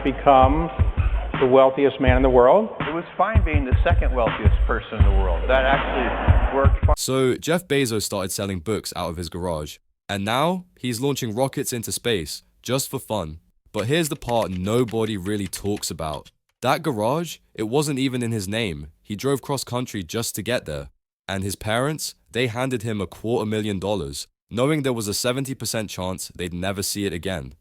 become the wealthiest man in the world. It was fine being the second wealthiest person in the world. That actually worked fine. So Jeff Bezos started selling books out of his garage. And now he's launching rockets into space just for fun. But here's the part nobody really talks about. That garage, it wasn't even in his name. He drove cross country just to get there. And his parents, they handed him $250,000, knowing there was a 70% chance they'd never see it again.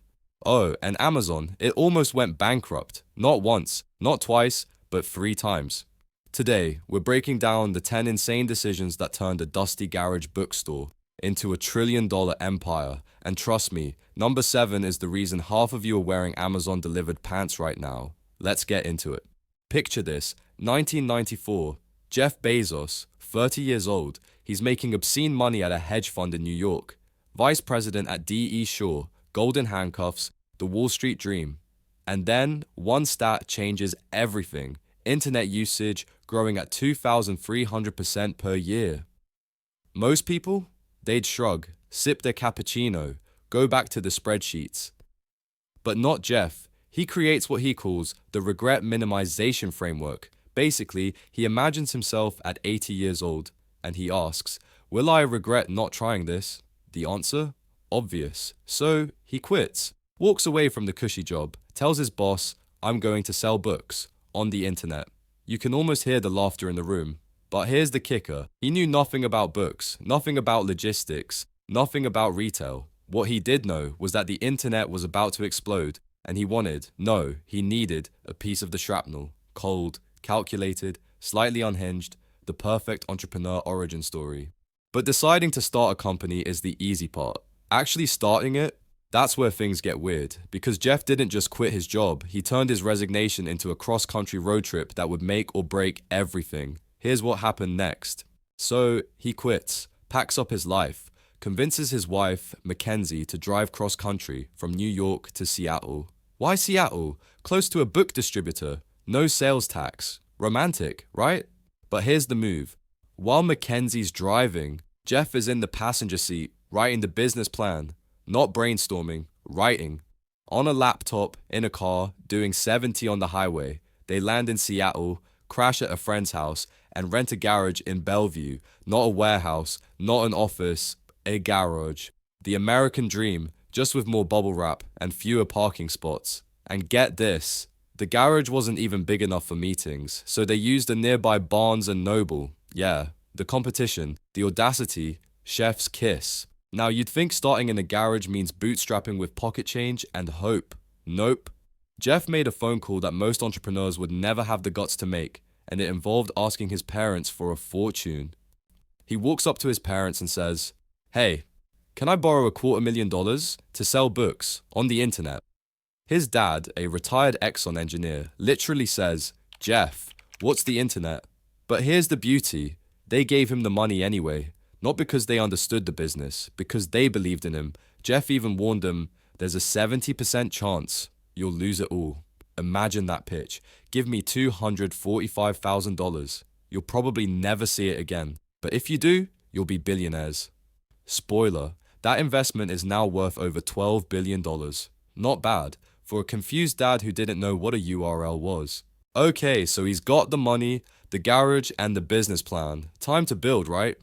Oh, and Amazon, it almost went bankrupt. Not once, not twice, but 3 times. Today, we're breaking down the 10 insane decisions that turned a dusty garage bookstore into a $1 trillion empire. And trust me, number 7 is the reason half of you are wearing Amazon delivered pants right now. Let's get into it. Picture this, 1994, Jeff Bezos, 30 years old, he's making obscene money at a hedge fund in New York. Vice president at D.E. Shaw, golden handcuffs, the Wall Street dream. And then, one stat changes everything. Internet usage growing at 2,300% per year. Most people, they'd shrug, sip their cappuccino, go back to the spreadsheets. But not Jeff. He creates what he calls the regret minimization framework. Basically, he imagines himself at 80 years old, and he asks, will I regret not trying this? The answer? Obvious. So, he quits, walks away from the cushy job, tells his boss, I'm going to sell books, on the internet. You can almost hear the laughter in the room. But here's the kicker. He knew nothing about books, nothing about logistics, nothing about retail. What he did know was that the internet was about to explode, and he needed a piece of the shrapnel. Cold, calculated, slightly unhinged, the perfect entrepreneur origin story. But deciding to start a company is the easy part. Actually starting it, that's where things get weird, because Jeff didn't just quit his job, he turned his resignation into a cross-country road trip that would make or break everything. Here's what happened next. So, he quits, packs up his life, convinces his wife, Mackenzie, to drive cross-country from New York to Seattle. Why Seattle? Close to a book distributor, no sales tax. Romantic, right? But here's the move. While Mackenzie's driving, Jeff is in the passenger seat, writing the business plan. Not brainstorming, writing. On a laptop, in a car, doing 70 on the highway. They land in Seattle, crash at a friend's house, and rent a garage in Bellevue. Not a warehouse, not an office, a garage. The American dream, just with more bubble wrap and fewer parking spots. And get this, the garage wasn't even big enough for meetings, so they used a nearby Barnes and Noble. Yeah, the competition, the audacity, chef's kiss. Now you'd think starting in a garage means bootstrapping with pocket change and hope. Nope. Jeff made a phone call that most entrepreneurs would never have the guts to make, and it involved asking his parents for a fortune. He walks up to his parents and says, hey, can I borrow $250,000 to sell books on the internet? His dad, a retired Exxon engineer, literally says, Jeff, what's the internet? But here's the beauty. They gave him the money anyway. Not because they understood the business, because they believed in him. Jeff even warned them, there's a 70% chance you'll lose it all. Imagine that pitch. Give me $245,000. You'll probably never see it again. But if you do, you'll be billionaires. Spoiler, that investment is now worth over $12 billion. Not bad, for a confused dad who didn't know what a URL was. Okay, so he's got the money, the garage, and the business plan. Time to build, right?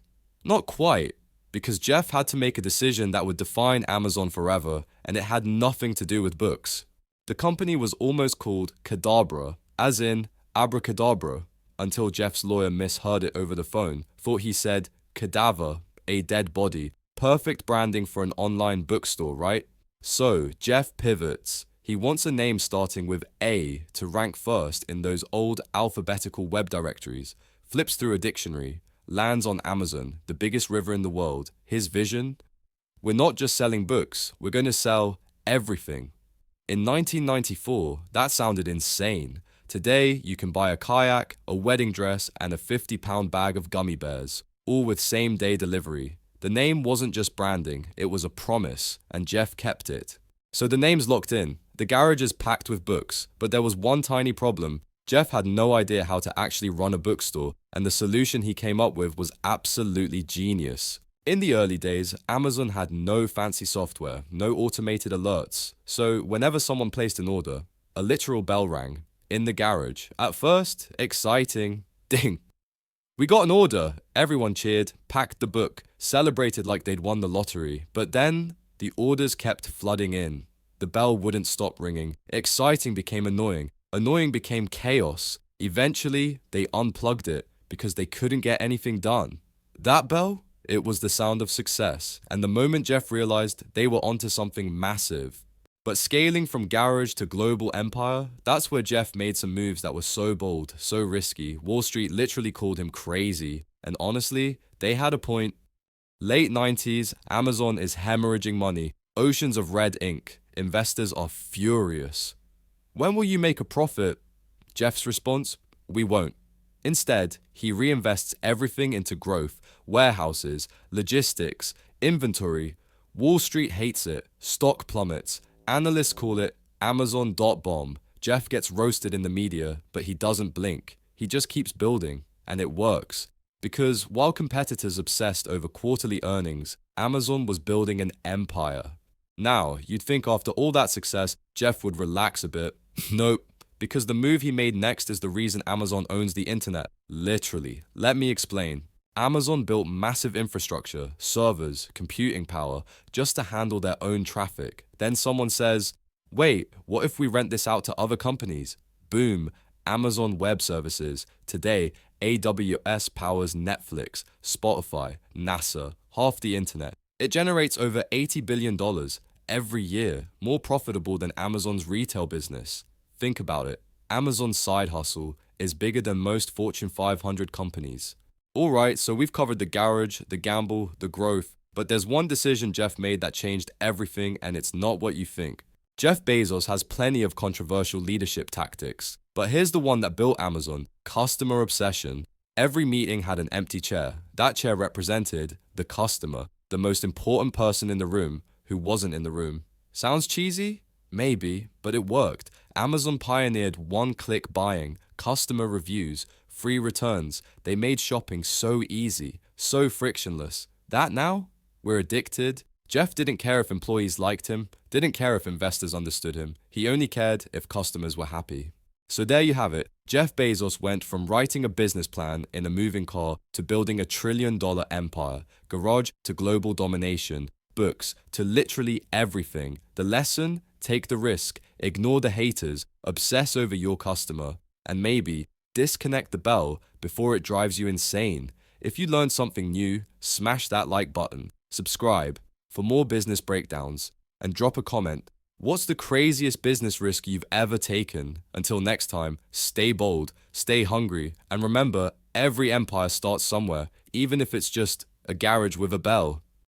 Not quite, because Jeff had to make a decision that would define Amazon forever, and it had nothing to do with books. The company was almost called Cadabra, as in abracadabra, until Jeff's lawyer misheard it over the phone, thought he said cadaver, a dead body. Perfect branding for an online bookstore, right? So, Jeff pivots. He wants a name starting with A to rank first in those old alphabetical web directories, flips through a dictionary, lands on Amazon, the biggest river in the world. His vision? We're not just selling books, we're going to sell everything. In 1994, that sounded insane. Today, you can buy a kayak, a wedding dress, and a 50-pound bag of gummy bears, all with same-day delivery. The name wasn't just branding, it was a promise, and Jeff kept it. So the name's locked in. The garage is packed with books, but there was one tiny problem. Jeff had no idea how to actually run a bookstore, and the solution he came up with was absolutely genius. In the early days, Amazon had no fancy software, no automated alerts, so whenever someone placed an order, A literal bell rang in the garage. At first, exciting. Ding. We got an order. Everyone cheered, packed the book, celebrated like they'd won the lottery. But then, the orders kept flooding in. The bell wouldn't stop ringing. Exciting became annoying. Annoying became chaos. Eventually, they unplugged it because they couldn't get anything done. That bell? It was the sound of success. And the moment Jeff realized they were onto something massive. But scaling from garage to global empire, that's where Jeff made some moves that were so bold, so risky. Wall Street literally called him crazy. And honestly, they had a point. Late 90s, Amazon is hemorrhaging money. Oceans of red ink. Investors are furious. When will you make a profit? Jeff's response? We won't. Instead, he reinvests everything into growth, warehouses, logistics, inventory. Wall Street hates it. Stock plummets. Analysts call it Amazon bomb. Jeff gets roasted in the media, but he doesn't blink. He just keeps building, and it works. Because while competitors obsessed over quarterly earnings, Amazon was building an empire. Now, you'd think after all that success, Jeff would relax a bit. Nope, because the move he made next is the reason Amazon owns the internet. Literally. Let me explain. Amazon built massive infrastructure, servers, computing power, just to handle their own traffic. Then someone says, wait, what if we rent this out to other companies? Boom, Amazon Web Services. Today, AWS powers Netflix, Spotify, NASA, half the internet. It generates over $80 billion every year, more profitable than Amazon's retail business. Think about it. Amazon's side hustle is bigger than most Fortune 500 companies. Alright, so we've covered the garage, the gamble, the growth, but there's one decision Jeff made that changed everything, and it's not what you think. Jeff Bezos has plenty of controversial leadership tactics, but here's the one that built Amazon: customer obsession. Every meeting had an empty chair. That chair represented the customer, the most important person in the room who wasn't in the room. Sounds cheesy? Maybe, but it worked. Amazon pioneered one-click buying, customer reviews, free returns. They made shopping so easy, so frictionless. That now? We're addicted. Jeff didn't care if employees liked him, didn't care if investors understood him. He only cared if customers were happy. So there you have it. Jeff Bezos went from writing a business plan in a moving car to building a $1 trillion empire, garage to global domination, books to literally everything. The lesson? Take the risk, ignore the haters, obsess over your customer, and maybe disconnect the bell before it drives you insane. If you learned something new, smash that like button, subscribe for more business breakdowns, and drop a comment. What's the craziest business risk you've ever taken? Until next time, stay bold, stay hungry, and remember, every empire starts somewhere, even if it's just a garage with a bell.